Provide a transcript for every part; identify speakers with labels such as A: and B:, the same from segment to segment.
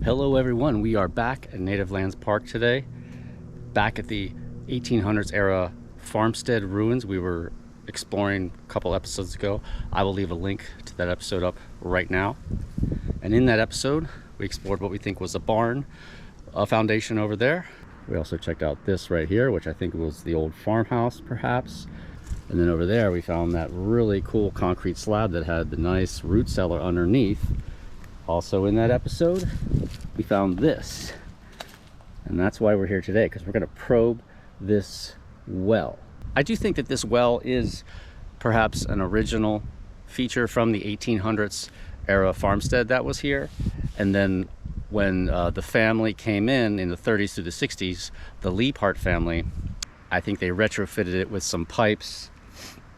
A: Hello everyone, we are back at Native Lands Park today, back at the 1800s era farmstead ruins we were exploring a couple episodes ago. I will leave a link to that episode up right now. And in that episode, we explored what we think was a barn, a foundation over there. We also checked out this right here, which I think was the old farmhouse perhaps. And then over there we found that really cool concrete slab that had the nice root cellar underneath. Also in that episode, we found this. And that's why we're here today, because we're going to probe this well. I do think that this well is perhaps an original feature from the 1800s era farmstead that was here. And then when the family came in the 30s through the 60s, the Leapart family, I think they retrofitted it with some pipes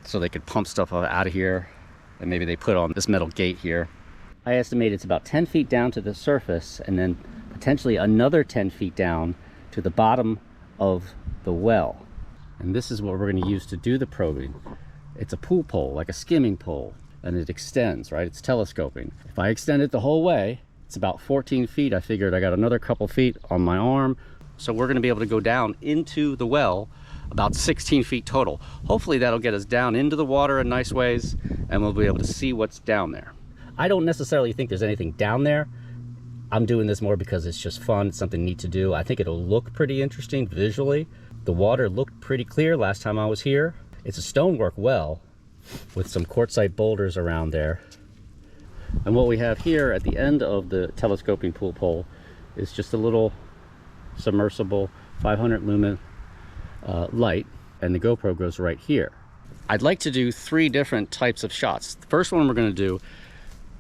A: so they could pump stuff out of here. And maybe they put on this metal gate here. I estimate it's about 10 feet down to the surface and then potentially another 10 feet down to the bottom of the well. And this is what we're going to use to do the probing. It's a pool pole, like a skimming pole, and it extends, right? It's telescoping. If I extend it the whole way, it's about 14 feet. I figured I got another couple feet on my arm. So we're going to be able to go down into the well about 16 feet total. Hopefully that'll get us down into the water in nice ways and we'll be able to see what's down there. I don't necessarily think there's anything down there. I'm doing this more because it's just fun. It's something neat to do. I think it'll look pretty interesting visually. The water looked pretty clear last time I was here. It's a stonework well with some quartzite boulders around there. And what we have here at the end of the telescoping pool pole is just a little submersible 500 lumen light, and the GoPro goes right here. I'd like to do 3 different types of shots. The first one we're going to do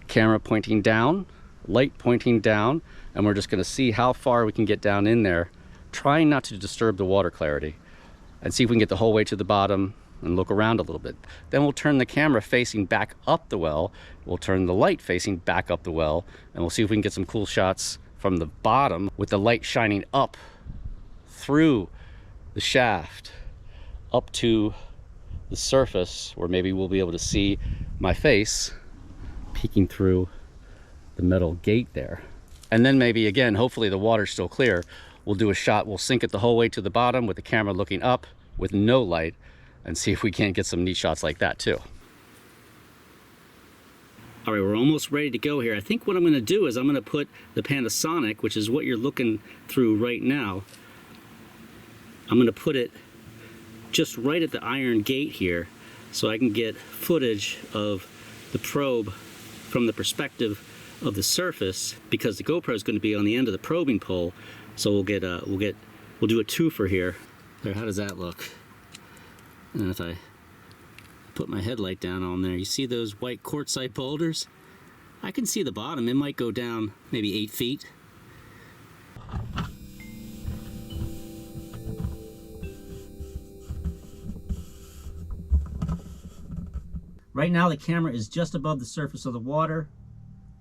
A: camera pointing down, light pointing down, and we're just going to see how far we can get down in there, trying not to disturb the water clarity, and see if we can get the whole way to the bottom and look around a little bit. Then we'll turn the camera facing back up the well, we'll turn the light facing back up the well, and we'll see if we can get some cool shots from the bottom with the light shining up through the shaft up to the surface, where maybe we'll be able to see my face peeking through the metal gate there. And then maybe again, hopefully the water's still clear, we'll do a shot, we'll sink it the whole way to the bottom with the camera looking up with no light, and see if we can't get some neat shots like that too. All right, we're almost ready to go here. I think what I'm going to do is I'm going to put the Panasonic, which is what you're looking through right now, I'm going to put it just right at the iron gate here so I can get footage of the probe from the perspective of the surface, because the GoPro is going to be on the end of the probing pole. So we'll do a twofer here. There, how does that look? And if I put my headlight down on there, you see those white quartzite boulders? I can see the bottom. It might go down maybe 8 feet. Right now the camera is just above the surface of the water,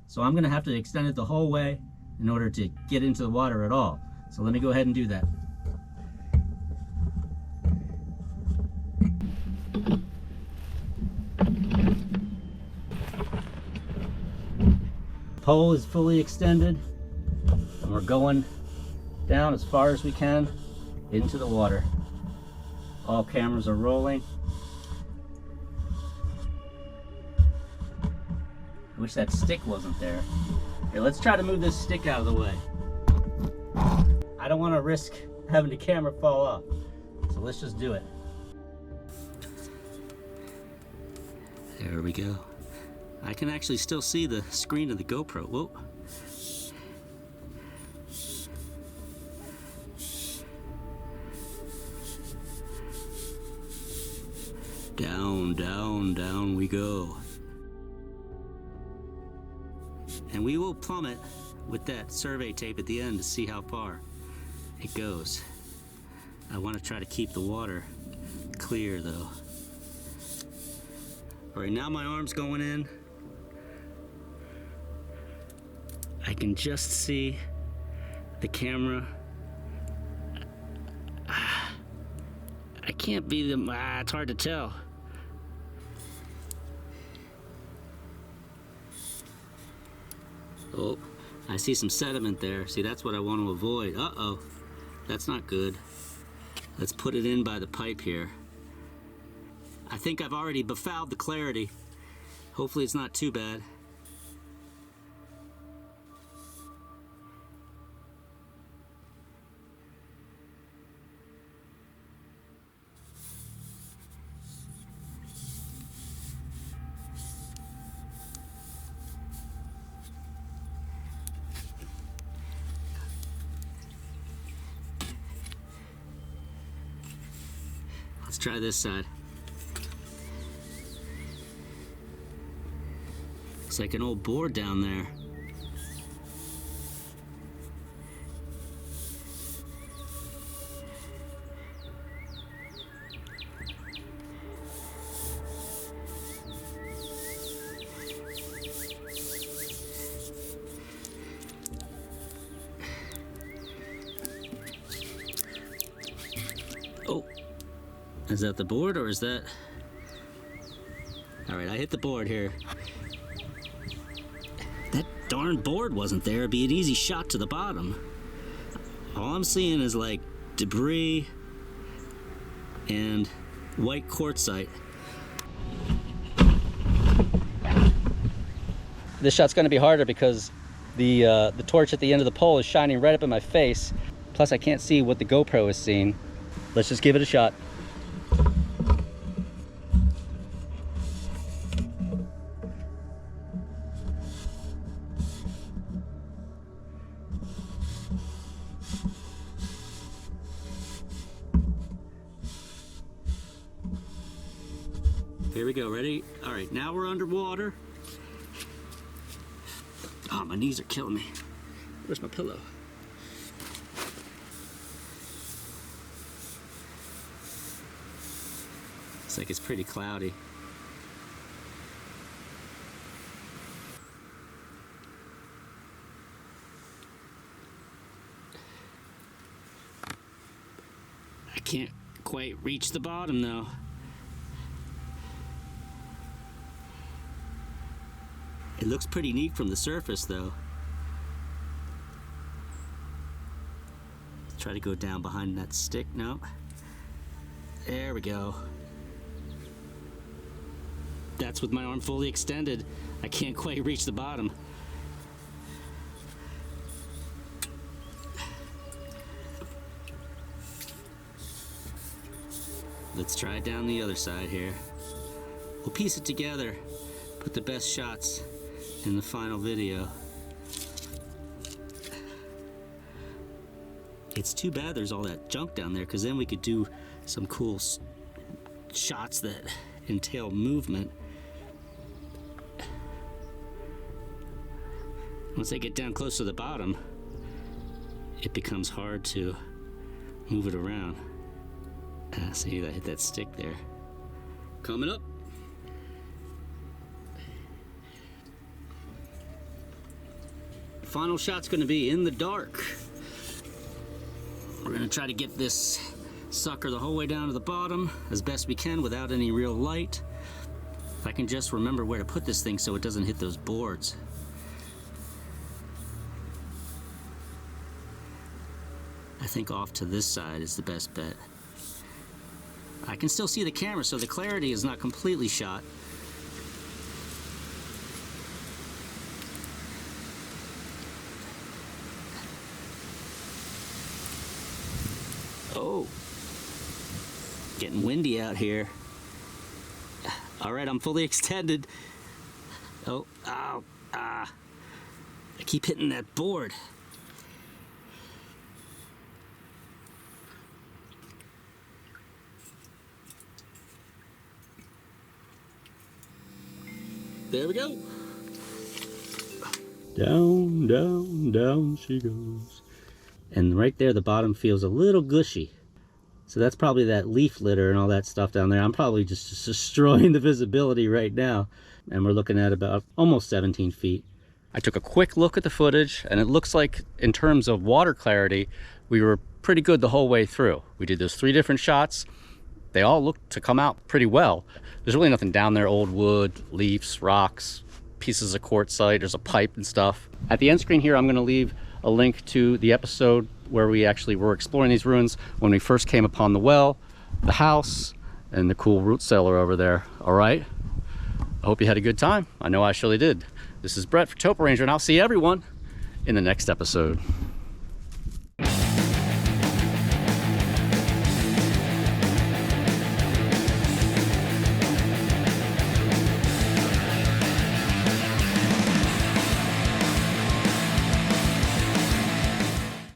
A: so I'm going to have to extend it the whole way in order to get into the water at all. So let me go ahead and do that. Pole is fully extended and we're going down as far as we can into the water. All cameras are rolling. I wish that stick wasn't there. Here, let's try to move this stick out of the way. I don't want to risk having the camera fall off, so let's just do it. There we go. I can actually still see the screen of the GoPro. Whoa. Down, down, down we go. And we will plummet with that survey tape at the end to see how far it goes. I want to try to keep the water clear though. All right, now my arm's going in. I can just see the camera. I can't be the, it's hard to tell. Oh, I see some sediment there. See, that's what I want to avoid. Uh-oh, that's not good. Let's put it in by the pipe here. I think I've already befouled the clarity. Hopefully it's not too bad. Let's try this side. It's like an old board down there. Oh, is that the board or is that? All right, I hit the board here. That darn board wasn't there. It'd be an easy shot to the bottom. All I'm seeing is like debris and white quartzite. This shot's gonna be harder because the torch at the end of the pole is shining right up in my face. Plus I can't see what the GoPro is seeing. Let's just give it a shot. Here we go, ready? All right, now we're underwater. Oh, my knees are killing me. Where's my pillow? Looks like it's pretty cloudy. I can't quite reach the bottom though. It looks pretty neat from the surface though. Let's try to go down behind that stick. No. There we go. That's with my arm fully extended. I can't quite reach the bottom. Let's try it down the other side here. We'll piece it together, put the best shots in the final video. It's too bad there's all that junk down there, because then we could do some cool shots that entail movement. Once I get down close to the bottom, it becomes hard to move it around. See, I hit that stick there. Coming up. Final shot's gonna be in the dark. We're gonna try to get this sucker the whole way down to the bottom as best we can without any real light. If I can just remember where to put this thing so it doesn't hit those boards. I think off to this side is the best bet. I can still see the camera, so the clarity is not completely shot. Oh, getting windy out here. All right, I'm fully extended. Oh, ow, ah. I keep hitting that board. There we go. Down, down, down she goes. And right there, the bottom feels a little gushy. So that's probably that leaf litter and all that stuff down there. I'm probably just destroying the visibility right now. And we're looking at about almost 17 feet. I took a quick look at the footage, and it looks like in terms of water clarity, we were pretty good the whole way through. We did those 3 different shots. They all looked to come out pretty well. There's really nothing down there, old wood, leaves, rocks, pieces of quartzite. There's a pipe and stuff. At the end screen here, I'm going to leave a link to the episode where we actually were exploring these ruins when we first came upon the well, the house, and the cool root cellar over there. All right, I hope you had a good time. I know I surely did. This is Brett for TopoRanger, and I'll see everyone in the next episode.